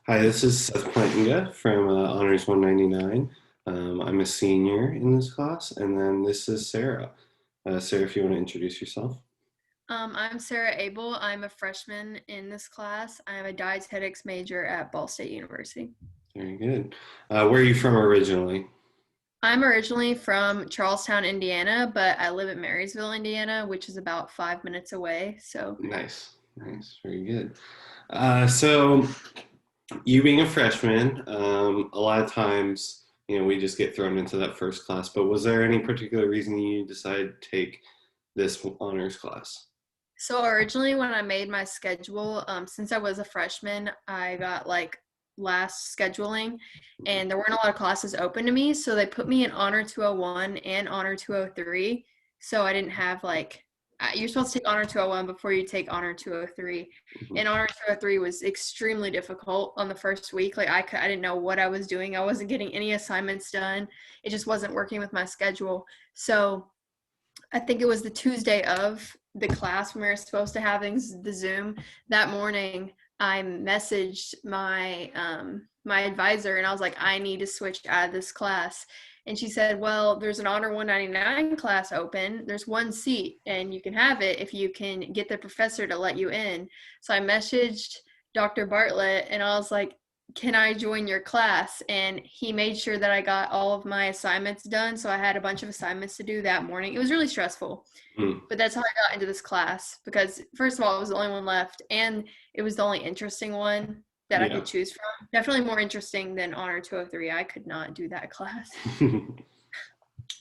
Hi, this is Seth Plantenga from Honors 199. I'm a senior in this class, and then this is Sara. Sara, if you want to introduce yourself. I'm Sara Abell. I'm a freshman in this class. I'm a dietetics major at Ball State University. Very good. Where are you from originally? I'm originally from Charlestown, Indiana, but I live in Marysville, Indiana, which is about 5 minutes away. So, Nice, nice, very good. So, you being a freshman, a lot of times, we just get thrown into that first class, but was there any particular reason you decided to take this honors class? so originally when I made my schedule, since I was a freshman, I got like last scheduling and there weren't a lot of classes open to me. So they put me in Honor 201 and Honor 203. So I didn't have you're supposed to take Honor 201 before you take Honor 203. Mhm. And Honor 203 was extremely difficult on the first week. I didn't know what I was doing. I wasn't getting any assignments done. It just wasn't working with my schedule. So I think it was the Tuesday of the class when we were supposed to have the Zoom that morning. I messaged my advisor and I was like, I need to switch out of this class. And she said, well, there's an Honor 199 class open. There's one seat and you can have it if you can get the professor to let you in. So I messaged Dr. Bartlett and I was like, can I join your class? And he made sure that I got all of my assignments done. So I had a bunch of assignments to do that morning. It was really stressful, Mm, but that's how I got into this class because, first of all, it was the only one left, and it was the only interesting one that I yeah, could choose from. Definitely more interesting than Honor 203. I could not do that class.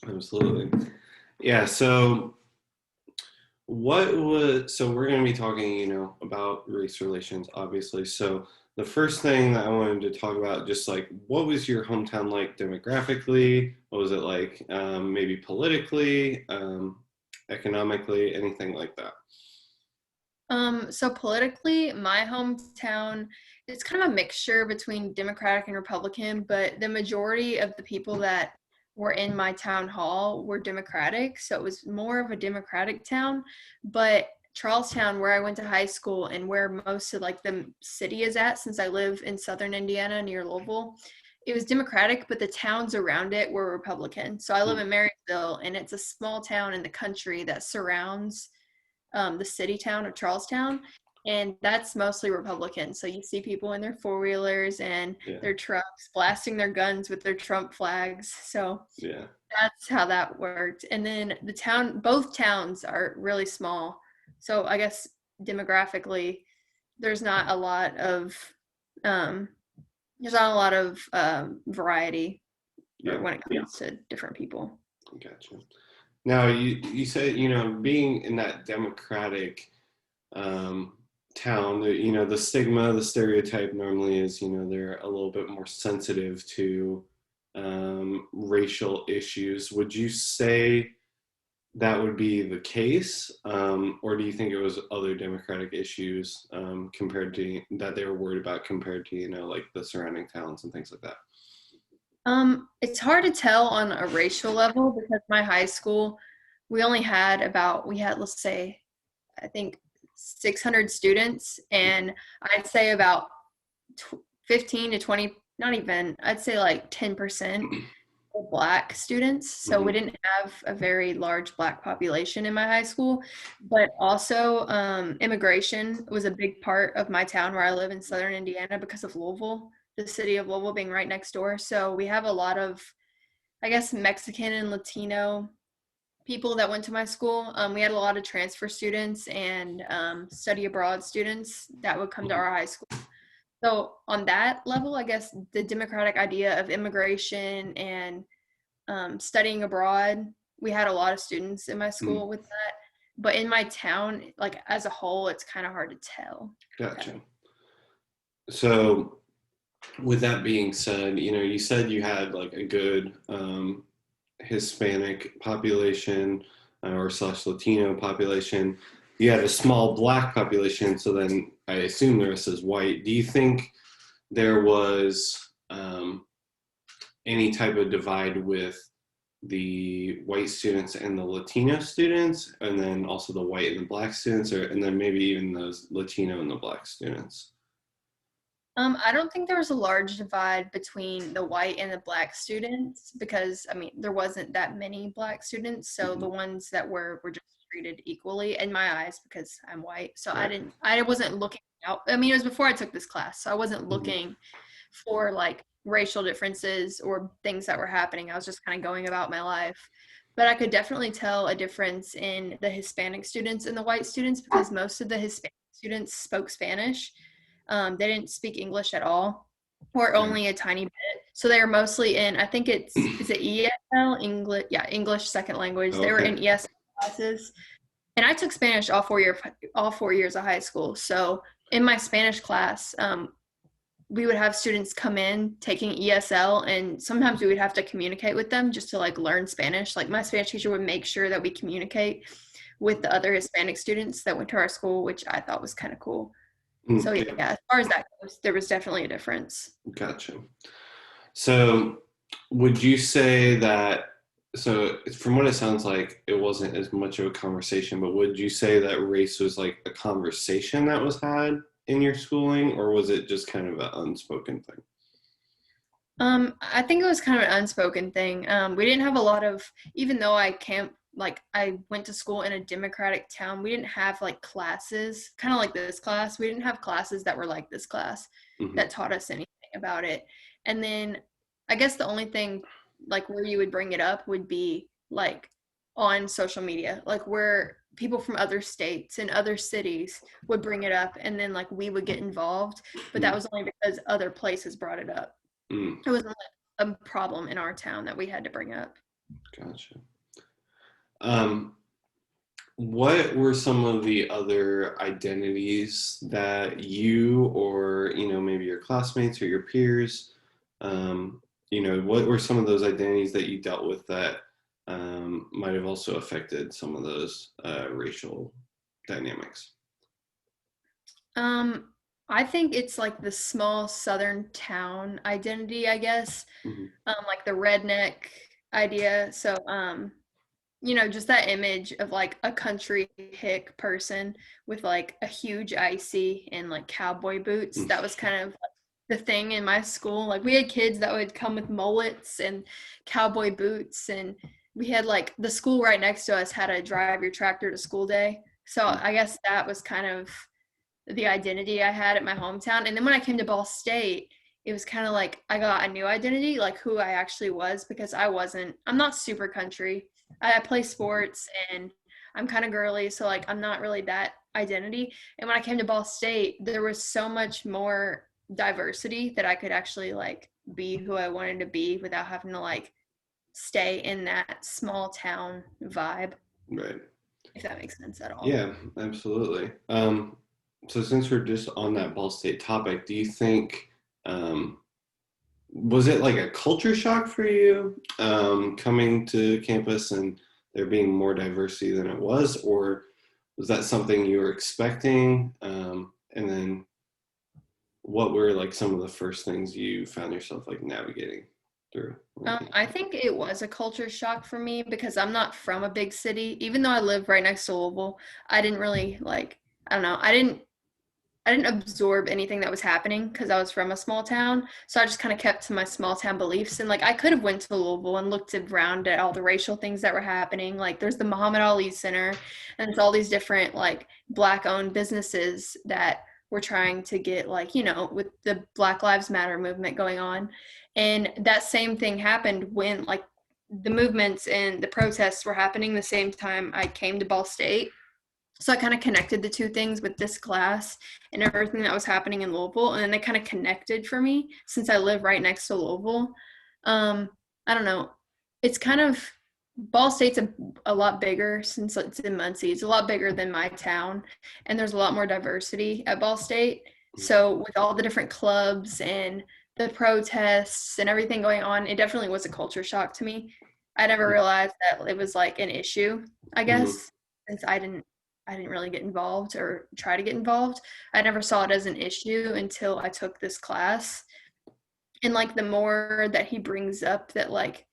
absolutely. Yeah, so we're going to be talking, about race relations, obviously. So the first thing that I wanted to talk about, just like, what was your hometown like demographically? What was it like, maybe politically, economically, anything like that? So politically, my hometown, it's kind of a mixture between Democratic and Republican, but the majority of the people that were in my town hall were Democratic, so it was more of a Democratic town. But Charlestown, where I went to high school and where most of like the city is at, since I live in southern Indiana near Louisville, it was Democratic, but the towns around it were Republican. So I live Hmm. in Marysville, and it's a small town in the country that surrounds the city town of Charlestown, and that's mostly Republican. So you see people in their four wheelers and Yeah, their trucks blasting their guns with their Trump flags. So yeah, that's how that worked. And then both towns are really small. So I guess demographically, there's not a lot of um, variety yeah, when it comes to different people. gotcha. Now, you said, being in that democratic um, town, the stigma, the stereotype normally is, they're a little bit more sensitive to racial issues. Would you say that would be the case, or do you think it was other democratic issues compared to that they were worried about compared to, like the surrounding towns and things like that? It's hard to tell on a racial level because my high school, we had, let's say, I think 600 students, and I'd say about 15 to 20, not even, I'd say like 10% were Black students. So we Hmm. didn't have a very large Black population in my high school, but also immigration was a big part of my town where I live in southern Indiana because of Louisville, the city of Louisville being right next door. So we have a lot of, I guess, Mexican and Latino people that went to my school. We had a lot of transfer students and study abroad students that would come to our high school. So on that level, I guess the democratic idea of immigration and studying abroad, we had a lot of students in my Hmm. school with that. But in my town, like as a whole, it's kind of hard to tell. Gotcha. So, with that being said, you said you had like a good Hispanic population or slash Latino population. You had a small Black population, so then I assume the rest is white. Do you think there was any type of divide with the white students and the Latino students, and then also the white and the Black students, or and then maybe even those Latino and the Black students? I don't think there was a large divide between the white and the black students because, I mean, there wasn't that many black students. So the ones that were just treated equally in my eyes because I'm white. So Right. I wasn't looking out. I mean, it was before I took this class. So I wasn't Mhm. looking for like racial differences or things that were happening. I was just kind of going about my life. But I could definitely tell a difference in the Hispanic students and the white students because most of the Hispanic students spoke Spanish. They didn't speak English at all, or Right. only a tiny bit. So they were mostly in, I think is it ESL, English? Yeah, English second language. They were Okay. in ESL classes. And I took Spanish all 4 years of high school. So in my Spanish class, we would have students come in taking ESL, and sometimes we would have to communicate with them just to like learn Spanish. Like my Spanish teacher would make sure that we communicate with the other Hispanic students that went to our school, which I thought was kind of cool. So Mm, yeah, yeah. as far as that goes, there was definitely a difference. Gotcha. So, would you say that? So, from what it sounds like, it wasn't as much of a conversation, but would you say that race was like a conversation that was had in your schooling, or was it just kind of an unspoken thing? I think it was kind of an unspoken thing. We didn't have a lot of, even though I went to school in a Democratic town, we didn't have like classes, kind of like this class. We didn't have classes that were like this class Hmm. that taught us anything about it. And then I guess the only thing like where you would bring it up would be like on social media, like where people from other states and other cities would bring it up and then like we would get involved, but that was only because other places brought it up. Mm, It wasn't like a problem in our town that we had to bring up. gotcha. Um, what were some of the other identities that you or, maybe your classmates or your peers, what were some of those identities that you dealt with that might have also affected some of those racial dynamics? Um, I think it's like the small southern town identity, I guess. Hmm. Like the redneck idea. So, just that image of like a country hick person with like a huge icy and like cowboy boots. That was kind of like the thing in my school. Like we had kids that would come with mullets and cowboy boots, and we had like the school right next to us had a drive your tractor to school day. So I guess that was kind of the identity I had at my hometown. And then when I came to Ball State, it was kind of like I got a new identity, like who I actually was, because I'm not super country. I play sports and I'm kind of girly. So, like, I'm not really that identity. And when I came to Ball State, there was so much more diversity that I could actually, like, be who I wanted to be without having to, like, stay in that small town vibe, Right. if that makes sense at all. Yeah, absolutely. So since we're just on that Ball State topic, do you think um, was it like a culture shock for you coming to campus and there being more diversity than it was, or was that something you were expecting? And then what were like some of the first things you found yourself like navigating through? I think it was a culture shock for me because I'm not from a big city. Even though I live right next to Louisville, I didn't really like, I don't know, I didn't absorb anything that was happening because I was from a small town. So I just kind of kept to my small town beliefs. And like I could have went to Louisville and looked around at all the racial things that were happening. Like there's the Muhammad Ali Center and it's all these different like black owned businesses that were trying to get like, with the Black Lives Matter movement going on. And that same thing happened when like the movements and the protests were happening the same time I came to Ball State. So I kind of connected the two things with this class and everything that was happening in Louisville. And then they kind of connected for me since I live right next to Louisville. Um, I don't know. It's kind of Ball State's a lot bigger since it's in Muncie. It's a lot bigger than my town. And there's a lot more diversity at Ball State. So with all the different clubs and the protests and everything going on, it definitely was a culture shock to me. I never realized that it was like an issue, I Mm-hmm. guess, since I didn't really get involved or try to get involved. I never saw it as an issue until I took this class. And like the more that he brings up that like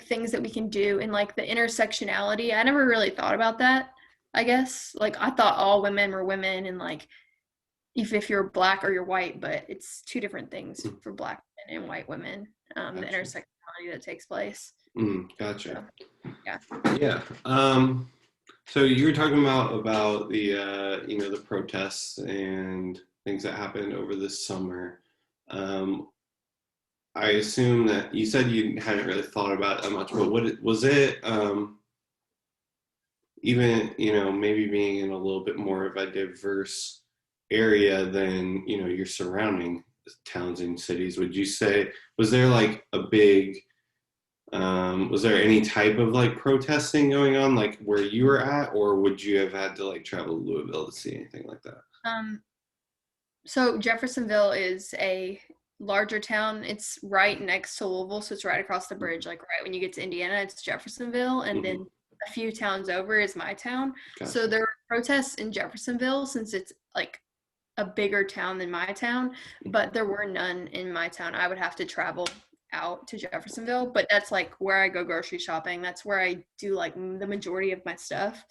things that we can do and like the intersectionality, I never really thought about that, I guess. Like I thought all women were women and like if you're black or you're white, but it's two different things for black men and white women, the intersectionality that takes place. Gotcha. So, yeah. Yeah. So you were talking about the the protests and things that happened over this summer. I assume that you said you hadn't really thought about it that much, but was it even maybe being in a little bit more of a diverse area than your surrounding towns and cities? Would you say was there like a big was there any type of like protesting going on like where you were at, or would you have had to like travel to Louisville to see anything like that? So Jeffersonville is a larger town. It's right next to Louisville, so it's right across the bridge. Like right when you get to Indiana, it's Jeffersonville, and then a few towns over is my town. Gotcha. So there are protests in Jeffersonville since it's like a bigger town than my town, but there were none in my town. I would have to travel out to Jeffersonville, but that's like where I go grocery shopping. That's where I do like the majority of my stuff.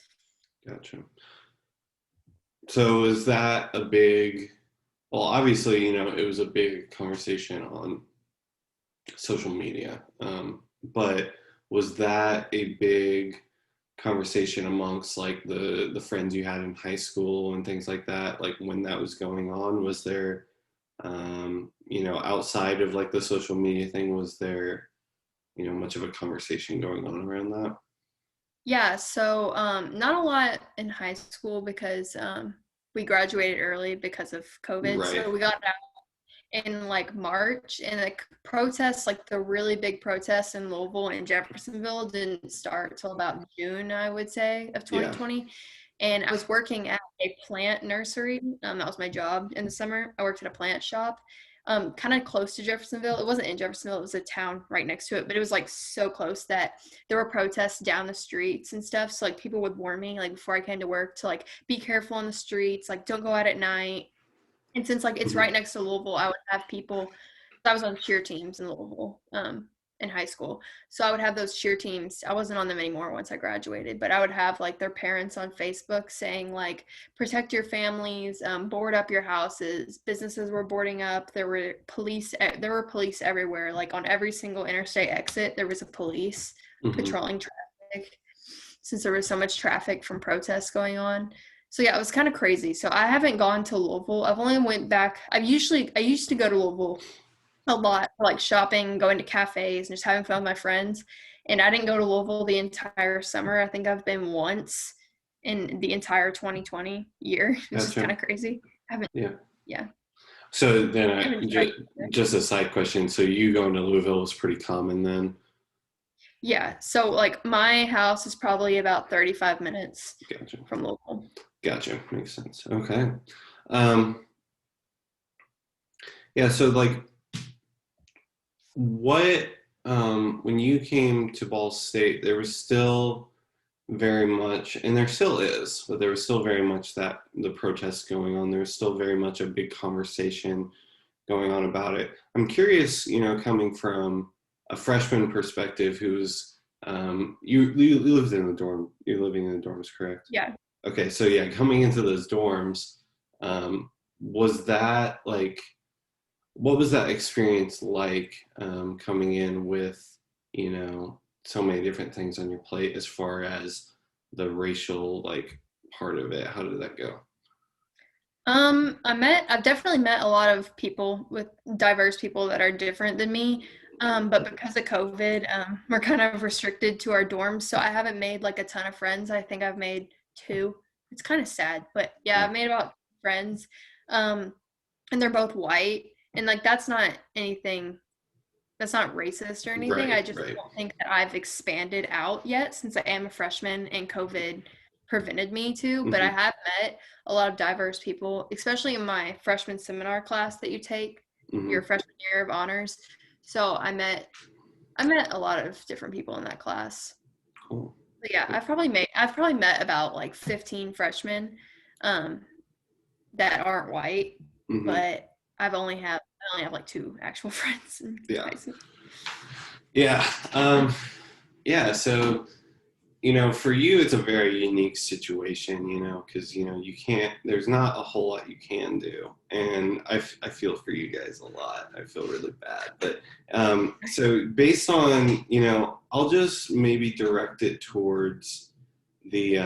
Gotcha. So is that a big, well, obviously, it was a big conversation on social media, but was that a big conversation amongst like the friends you had in high school and things like that, like when that was going on? Was there outside of like the social media thing, was there much of a conversation going on around that? Yeah, so not a lot in high school because we graduated early because of COVID. Right. So we got out in like March, and the protests, like the really big protests in Louisville and Jeffersonville, didn't start till about June, I would say, of 2020. Yeah. And I was working at a plant nursery. That was my job in the summer. I worked at a plant shop, kind of close to Jeffersonville. It wasn't in Jeffersonville, it was a town right next to it, but it was like so close that there were protests down the streets and stuff. So like people would warn me like before I came to work to like be careful on the streets, like don't go out at night. And since like it's right next to Louisville, I would have people, I was on cheer teams in Louisville in high school. So I would have those cheer teams. I wasn't on them anymore once I graduated, but I would have like their parents on Facebook saying like, protect your families, board up your houses. Businesses were boarding up. There were police everywhere. Like on every single interstate exit, there was a police patrolling traffic since there was so much traffic from protests going on. So yeah, it was kind of crazy. So I haven't gone to Louisville. I've only went back. I used to go to Louisville a lot for like shopping, going to cafes, and just having fun with my friends. And I didn't go to Louisville the entire summer. I think I've been once in the entire 2020 year, which is kind of crazy. Yeah. So then just a side question. So you going to Louisville was pretty common then? Yeah. So like my house is probably about 35 minutes from Louisville. Gotcha. Makes sense. Okay. Yeah. So like what, when you came to Ball State, there was still very much, and there still is, but there was still very much that the protests going on. There was still very much a big conversation going on about it. I'm curious, coming from a freshman perspective, who's you lived in the dorm. You're living in the dorms, correct? Yeah. Okay, so yeah, coming into those dorms, was that like, what was that experience like coming in with so many different things on your plate as far as the racial like part of it? How did that go? I've definitely met a lot of people with diverse people that are different than me. But because of COVID, we're kind of restricted to our dorms. So I haven't made like a ton of friends. I think I've made 2. It's kind of sad, but yeah, I've made about friends. And they're both white. And like, that's not racist or anything. I just don't think that I've expanded out yet since I am a freshman and COVID prevented me to, but I have met a lot of diverse people, especially in my freshman seminar class that you take your freshman year of honors. So I met a lot of different people in that class. Cool. But yeah, I've probably met about like 15 freshmen that aren't white, but I only have like 2 actual friends. Yeah. So for you, it's a very unique situation, because, you can't, there's not a whole lot you can do. And I feel for you guys a lot. I feel really bad. But so based on, I'll just maybe direct it towards the,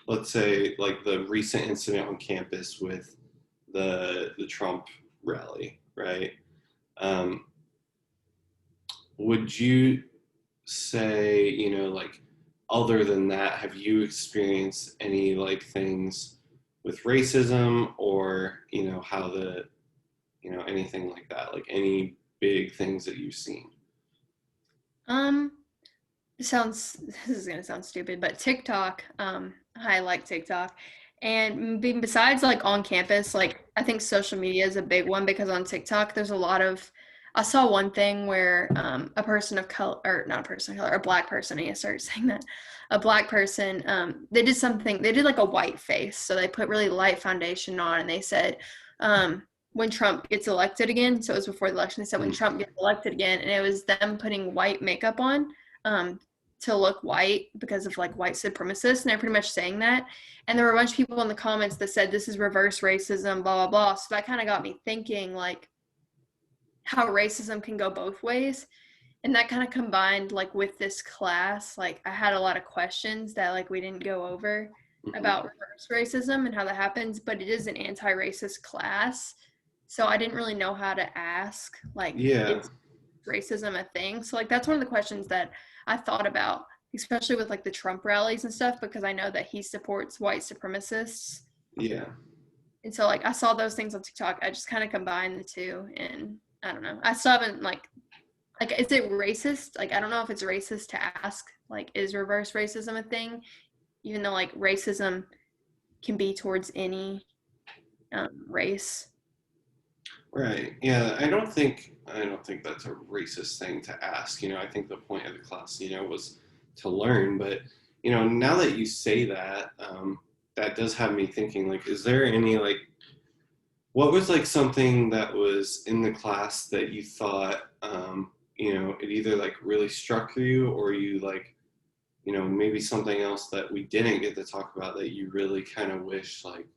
let's say, like the recent incident on campus with the Trump rally, right? Would you say, like, other than that, have you experienced any like things with racism, or how anything like that, like any big things that you've seen? Um, this is gonna sound stupid, but TikTok, I like TikTok. And besides like on campus, like I think social media is a big one because on TikTok there's a lot of I saw one thing where a person of color, or not a person of color, a black person, I need to start saying that, a black person, they did like a white face. So they put really light foundation on and they said, when Trump gets elected again, so it was before the election, they said when Trump gets elected again, and it was them putting white makeup on to look white because of like white supremacists, and they're pretty much saying that. And there were a bunch of people in the comments that said this is reverse racism, blah, blah, blah. So that kind of got me thinking like how racism can go both ways. And that kind of combined like with this class, like I had a lot of questions that like we didn't go over about reverse racism and how that happens, but it is an anti-racist class. So I didn't really know how to ask, like, is racism a thing? So like that's one of the questions that I thought about, especially with like the Trump rallies and stuff, because I know that he supports white supremacists. Yeah. And so like I saw those things on TikTok. I just kind of combined the two, and I don't know. I still haven't like is it racist? Like I don't know if it's racist to ask like is reverse racism a thing, even though like racism can be towards any race. Right. Yeah. I don't think that's a racist thing to ask. I think the point of the class, was to learn. But now that you say that, that does have me thinking. Like, is there any like, what was like something that was in the class that you thought, it either like really struck you, or you like, maybe something else that we didn't get to talk about that you really kind of wish like.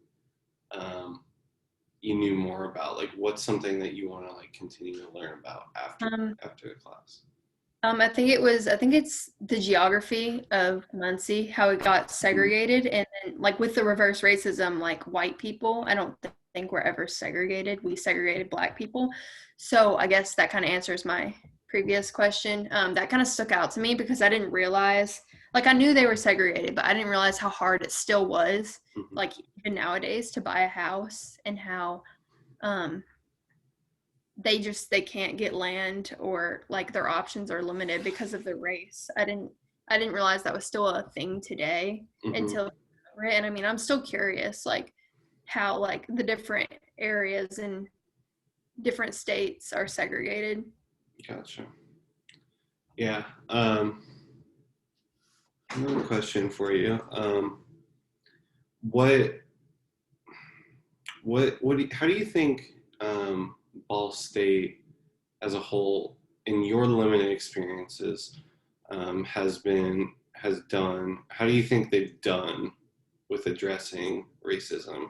You knew more about, like what's something that you want to like continue to learn about after the class? I think it's the geography of Muncie, how it got segregated, and then like with the reverse racism, like white people, I don't think we're ever segregated. We segregated black people. So I guess that kind of answers my previous question. That kind of stuck out to me because I didn't realize, like I knew they were segregated, but I didn't realize how hard it still was, like even nowadays, to buy a house, and how they can't get land, or like their options are limited because of their race. I didn't realize that was still a thing today until and I mean I'm still curious like how like the different areas in different states are segregated. Gotcha. Yeah. Another question for you. How do you think Ball State as a whole, in your limited experiences, has done? How do you think they've done with addressing racism?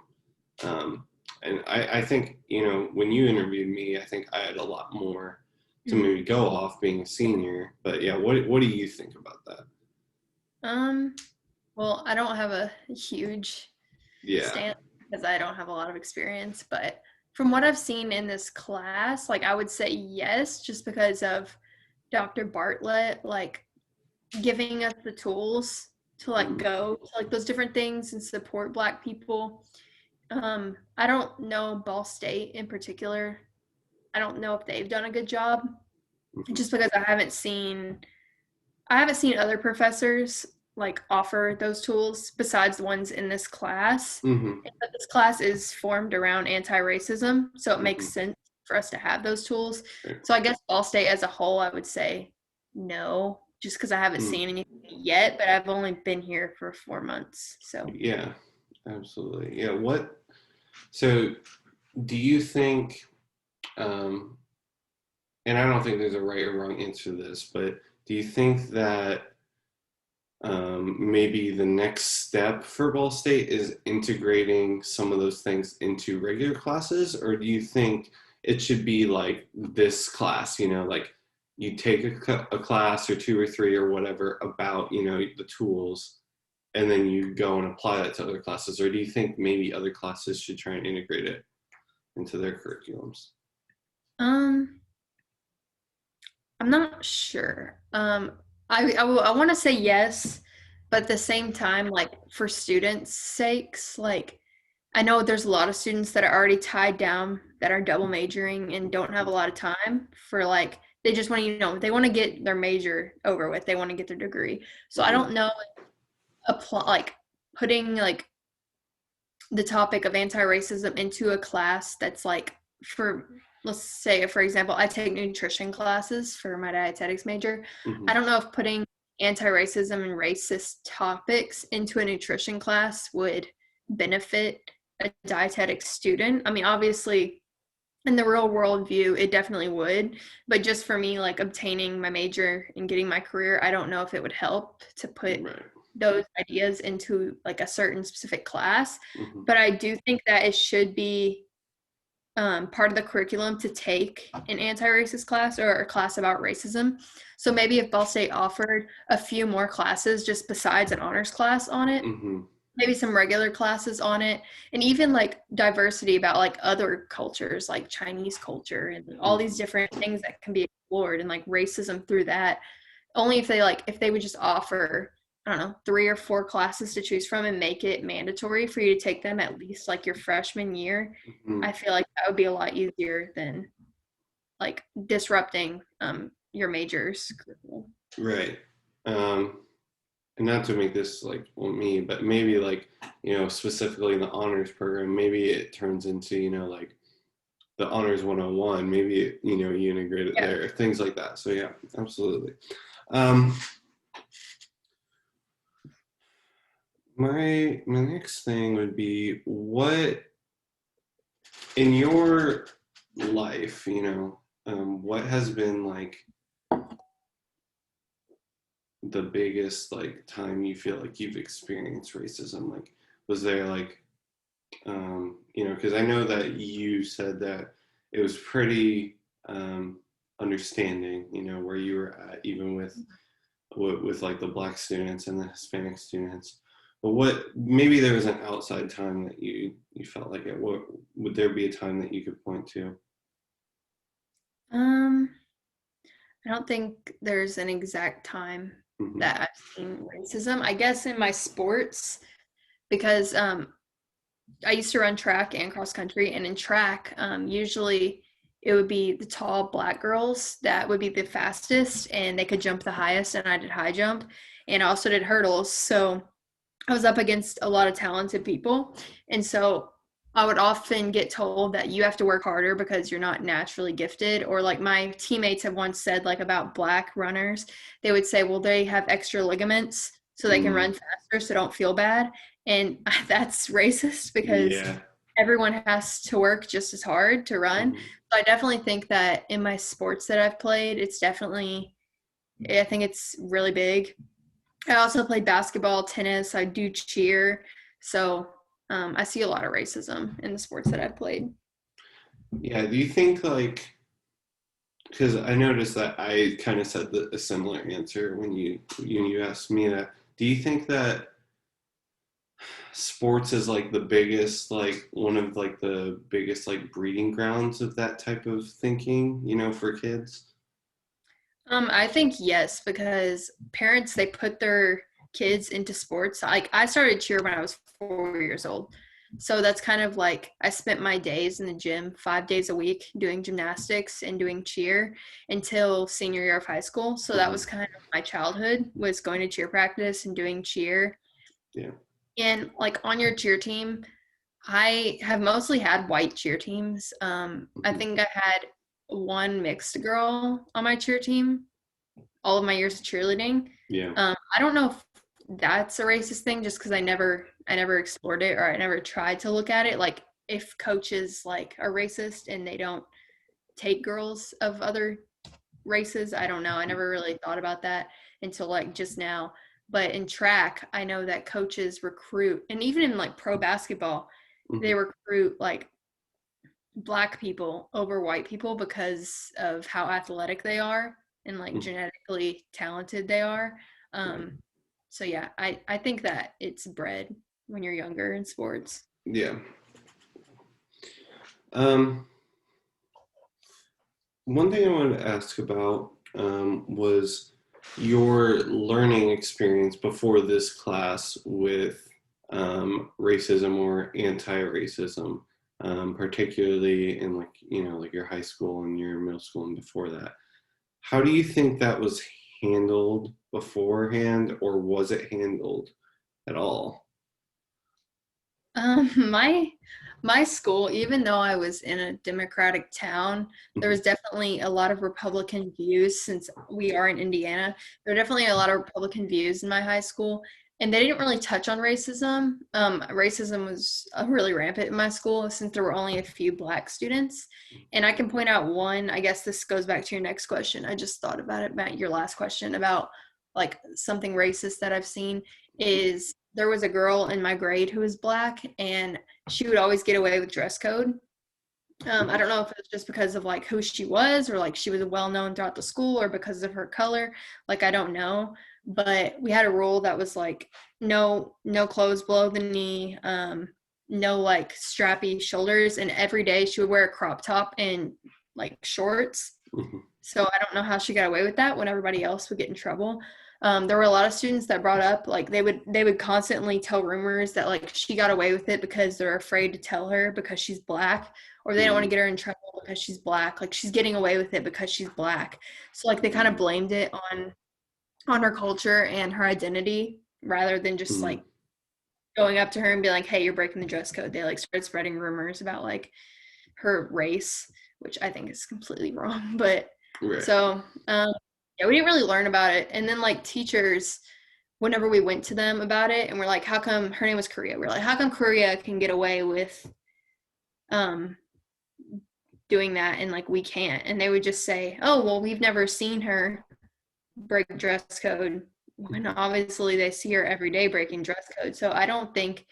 And I think, when you interviewed me, I think I had a lot more to maybe go off being a senior. But yeah, what do you think about that? Well, I don't have a huge stance because I don't have a lot of experience, but from what I've seen in this class, like I would say yes, just because of Dr. Bartlett, like giving us the tools to like go to like those different things and support Black people. I don't know Ball State in particular. I don't know if they've done a good job, just because I haven't seen other professors like offer those tools besides the ones in this class. But this class is formed around anti-racism, so it makes sense for us to have those tools. So I guess Ball State as a whole, I would say no, just because I haven't seen anything yet, but I've only been here for 4 months. So yeah, absolutely. Yeah. So do you think, and I don't think there's a right or wrong answer to this, but do you think that maybe the next step for Ball State is integrating some of those things into regular classes, or do you think it should be like this class, like you take a class or two or three or whatever about, the tools, and then you go and apply that to other classes? Or do you think maybe other classes should try and integrate it into their curriculums? Um, I'm not sure. I want to say yes, but at the same time, like for students' sakes, like I know there's a lot of students that are already tied down that are double majoring and don't have a lot of time for like they just want to, they want to get their major over with. They want to get their degree. So I Mhm. don't know apply like putting like the topic of anti-racism into a class that's like for, let's say for example, I take nutrition classes for my dietetics major. I Mhm. don't know if putting anti-racism and racist topics into a nutrition class would benefit a dietetic student. I mean, obviously in the real world view it definitely would, but just for me, like obtaining my major and getting my career, I don't know if it would help to put Right. those ideas into like a certain specific class. Mhm. But I do think that it should be part of the curriculum to take an anti-racist class or a class about racism. So maybe if Ball State offered a few more classes just besides an honors class on it, Mhm. maybe some regular classes on it, and even like diversity about like other cultures like Chinese culture and all these Mhm. different things that can be explored, and like racism through that. Only if they would just offer, I don't know, 3 or 4 classes to choose from and make it mandatory for you to take them at least like your freshman year. I Mhm. feel like that would be a lot easier than like disrupting your major's curriculum. Right. Um, and not to make this like me, but maybe like, specifically in the honors program, maybe it turns into, like the honors 101, maybe, you integrate it Yeah. there, things like that. So yeah, absolutely. Um, my next thing would be, what in your life, what has been like the biggest like time you feel like you've experienced racism? Like, was there like, because I know that you said that it was pretty understanding, where you were at, even with like the black students and the Hispanic students. But what, maybe there was an outside time that you felt like it. What would there be a time that you could point to? Um, I don't think there's an exact time Hmm. that I've seen racism. I guess in my sports, because I used to run track and cross country, and in track, usually it would be the tall black girls that would be the fastest, and they could jump the highest, and I did high jump, and I also did hurdles. So I was up against a lot of talented people, and so I would often get told that you have to work harder because you're not naturally gifted. Or like my teammates have once said, like about black runners, they would say, well, they have extra ligaments so they can run Mm, faster, so don't feel bad. And that's racist because yeah. everyone has to work just as hard to run. Hmm. So I definitely think that in my sports that I've played, I think it's really big. I also played basketball, tennis, I do cheer. So I see a lot of racism in the sports that I've played. Yeah. Do you think like, because I noticed that I kind of said a similar answer when you asked me that. Do you think that sports is like the biggest, like one of like the biggest like breeding grounds of that type of thinking, for kids? I think yes, because parents, they put their kids into sports. Like I started cheer when I was 4 years old. So that's kind of like I spent my days in the gym 5 days a week doing gymnastics and doing cheer until senior year of high school. So that was Hmm. kind of my childhood, was going to cheer practice and doing cheer. Yeah. And like on your cheer team, I have mostly had white cheer teams. I Hmm. think I had one mixed girl on my cheer team all of my years of cheerleading. Yeah. I don't know if that's a racist thing, just because I never explored it, or I never tried to look at it. Like if coaches like are racist and they don't take girls of other races, I don't know. I never really thought about that until like just now. But in track, I know that coaches recruit, and even in like pro basketball, they recruit like Black people over white people because of how athletic they are and like genetically talented they are. So yeah, I think that it's bred when you're younger in sports. Yeah. One thing I wanted to ask about was your learning experience before this class with racism or anti-racism, particularly in like, you know, like your high school and your middle school and before that. How do you think that was handled beforehand, or was it handled at all? My school, even though I was in a Democratic town, there was definitely a lot of Republican views. Since we are in Indiana, there were definitely a lot of Republican views in my high school, and they didn't really touch on racism. Racism was really rampant in my school since there were only a few Black students. And I can point out one, I guess this goes back to your next question. I just thought about it, Matt, your last question about like something racist that I've seen is there was a girl in my grade who was Black, and she would always get away with dress code. I don't know if it's just because of like who she was, or like she was well known throughout the school, or because of her color. Like I don't know, but we had a rule that was like no clothes below the knee, no like strappy shoulders, and every day she would wear a crop top and like shorts. So I don't know how she got away with that when everybody else would get in trouble. There were a lot of students that brought up like they would constantly tell rumors that like she got away with it because they're afraid to tell her because she's Black, or they don't want to get her in trouble because she's Black. Like she's getting away with it because she's Black. So like they kind of blamed it on her culture and her identity rather than just like going up to her and be like, hey, you're breaking the dress code. They like started spreading rumors about like her race, which I think is completely wrong. But so yeah, we didn't really learn about it. And then like teachers, whenever we went to them about it and we're like, how come, her name was Korea, we're like, how come Korea can get away with doing that and like we can't? And they would just say, oh, well, we've never seen her break dress code, when obviously they see her every day breaking dress code. So I don't think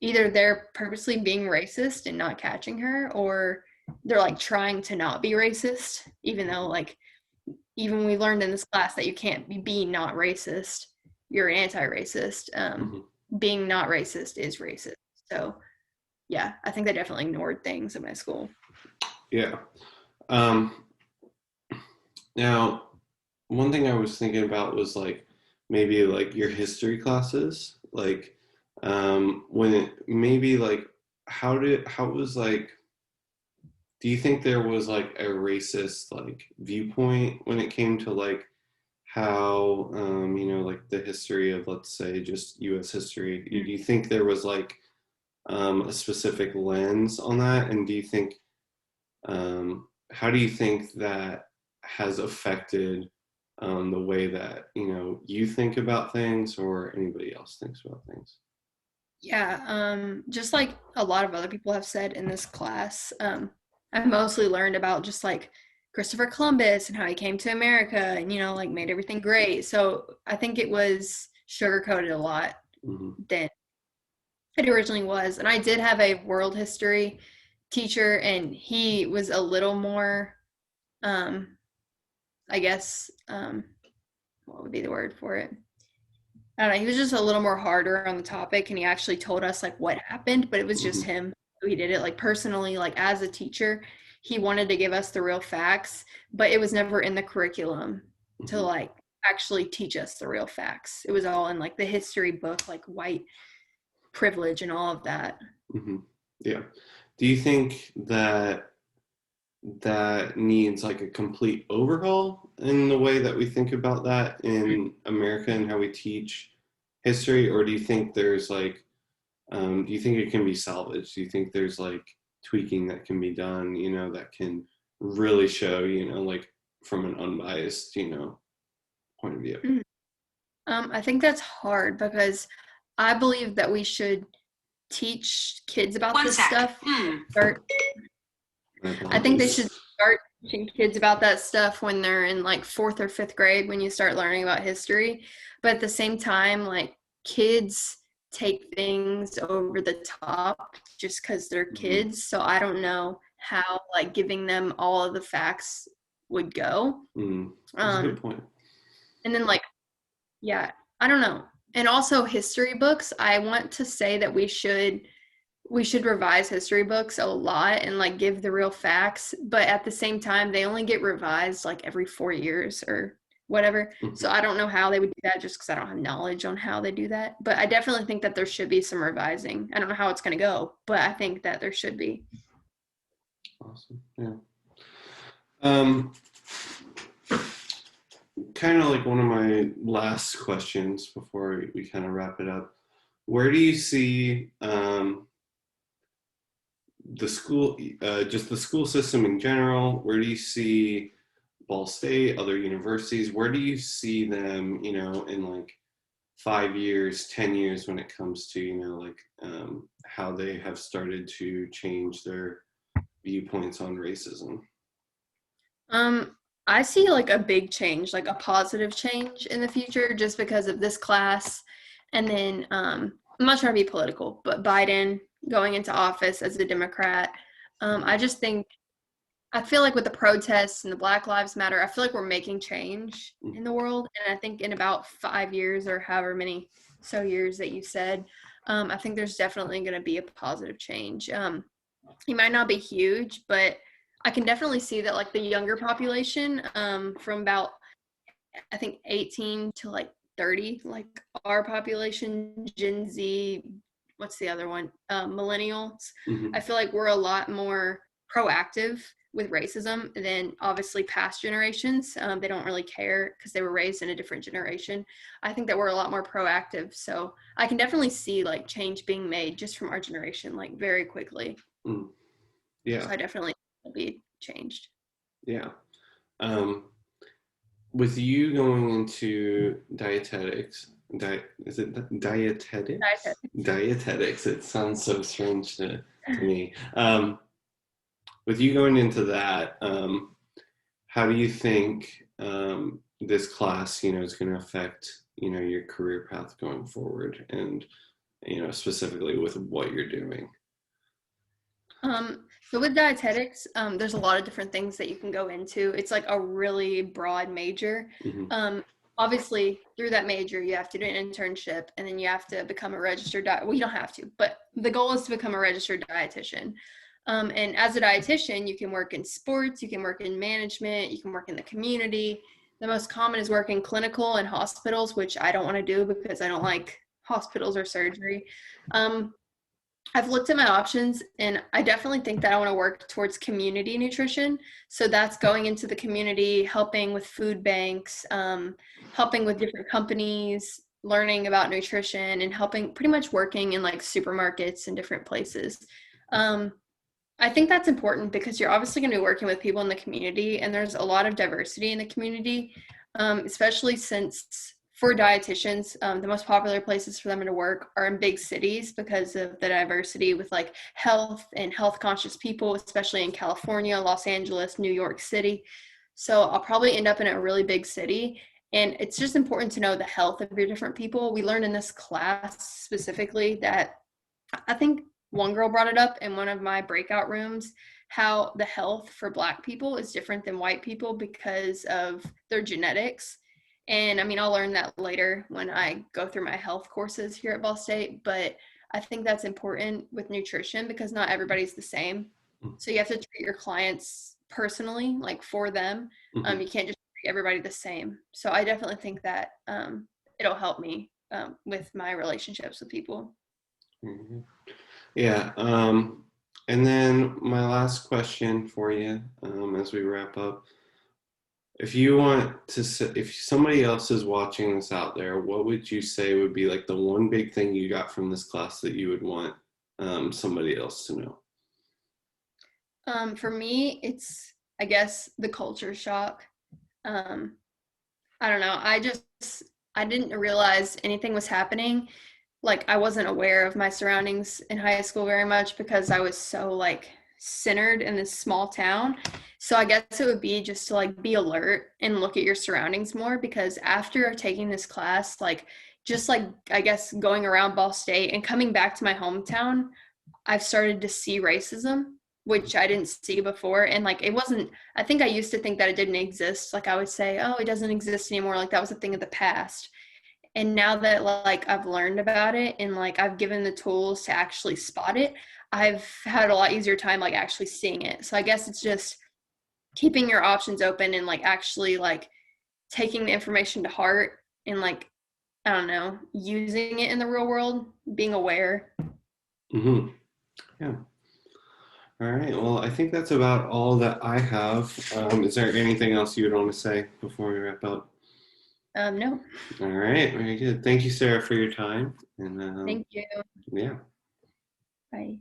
either they're purposely being racist and not catching her, or they're like trying to not be racist, even though like even we learned in this class that you can't be not racist, you're anti-racist. Being not racist is racist. So yeah, I think they definitely ignored things in my school. Yeah. Now, one thing I was thinking about was like maybe like your history classes, like when it maybe like how was like, do you think there was like a racist like viewpoint when it came to like how you know, like the history of, let's say, just US history? Do you think there was like a specific lens on that, and do you think how do you think that has affected the way that, you know, you think about things or anybody else thinks about things? Yeah, just like a lot of other people have said in this class, I mostly learned about just like Christopher Columbus and how he came to America and, you know, like made everything great. So I think it was sugarcoated a lot than it originally was. And I did have a world history teacher, and he was a little more, I guess, what would be the word for it? I don't know. He was just a little more harder on the topic, and he actually told us like what happened, but it was just him who he did it. Like personally, like as a teacher, he wanted to give us the real facts, but it was never in the curriculum to like actually teach us the real facts. It was all in like the history book, like white privilege and all of that. Yeah. Do you think that that needs like a complete overhaul in the way that we think about that in America and how we teach history? Or do you think there's like, do you think it can be salvaged? Do you think there's like tweaking that can be done, you know, that can really show, you know, like from an unbiased, you know, point of view? I think that's hard because I believe that we should teach kids about this stuff. I think they should start teaching kids about that stuff when they're in like 4th or 5th grade, when you start learning about history. but at the same time, like, kids take things over the top just because they're kids. So I don't know how, like, giving them all of the facts would go. That's a good point. And then, like, yeah, I don't know. And also history books, I want to say that we should revise history books a lot and, like, give the real facts, but at the same time they only get revised like every 4 years or whatever. So I don't know how they would do that, just because I don't have knowledge on how they do that. But I definitely think that there should be some revising. I don't know how it's going to go, but I think that there should be. Awesome. Yeah. Kind of like one of my last questions before we kind of wrap it up. Where do you see the school, just the school system in general? Where do you see Ball State, other universities? Where do you see them, in like 5 years, 10 years, when it comes to, how they have started to change their viewpoints on racism? I see, like, a big change, like a positive change in the future, just because of this class. And then I'm not trying to be political, but Biden going into office as a Democrat. I feel like with the protests and the Black Lives Matter, I feel like we're making change in the world. And I think in about 5 years, or however many years that you said, I think there's definitely going to be a positive change. It might not be huge, but I can definitely see that, like, the younger population, from about, I think, 18 to like 30, like our population, Gen Z, what's the other one? Millennials. I feel like we're a lot more proactive with racism than obviously past generations. They don't really care because they were raised in a different generation. I think that we're a lot more proactive. So I can definitely see, like, change being made just from our generation, like, very quickly. Yeah. So I definitely will be changed. Yeah. With you going into dietetics, is it dietetics? Dietetics. It sounds so strange to me. With you going into that, how do you think this class, is going to affect, your career path going forward, and, specifically with what you're doing? So with dietetics, there's a lot of different things that you can go into. It's like a really broad major. Obviously, through that major, you have to do an internship, and then you have to become a registered well, you don't have to, but the goal is to become a registered dietitian. And as a dietitian, you can work in sports, you can work in management, you can work in the community. The most common is working clinical in hospitals, which I don't want to do because I don't like hospitals or surgery. I've looked at my options, and I definitely think that I want to work towards community nutrition. So that's going into the community, helping with food banks, helping with different companies, learning about nutrition, and helping, pretty much working in, like, supermarkets and different places. I think that's important because you're obviously going to be working with people in the community, and there's a lot of diversity in the community, especially since for dietitians, the most popular places for them to work are in big cities because of the diversity with, like, health and health conscious people, especially in California, Los Angeles, New York City. So I'll probably end up in a really big city. And it's just important to know the health of your different people. We learned in this class specifically that, I think one girl brought it up in one of my breakout rooms, how the health for Black people is different than white people because of their genetics. And I mean, I'll learn that later when I go through my health courses here at Ball State, but I think that's important with nutrition because not everybody's the same. So you have to treat your clients personally, like, for them. You can't just treat everybody the same. So I definitely think that it'll help me with my relationships with people. Yeah. And then my last question for you, as we wrap up. If somebody else is watching this out there, what would you say would be, like, the one big thing you got from this class that you would want somebody else to know? For me, it's, I guess, the culture shock. I don't know. I didn't realize anything was happening. Like, I wasn't aware of my surroundings in high school very much because I was so, like, centered in this small town. So I guess it would be just to like be alert and look at your surroundings more, because after taking this class, like just like I guess going around Ball State and coming back to my hometown, I've started to see racism, which I didn't see before. And like it wasn't, I think I used to think that it didn't exist. Like I would say, oh, it doesn't exist anymore. Like that was a thing of the past. And now that like I've learned about it and like I've given the tools to actually spot it, I've had a lot easier time like actually seeing it. So I guess it's just keeping your options open and like actually like taking the information to heart and like I don't know, using it in the real world, being aware. Mm-hmm. Yeah. All right. Well, I think that's about all that I have. Is there anything else you would want to say before we wrap up? No. All right. Very good. Thank you, Sarah, for your time. And Thank you. yeah. Bye.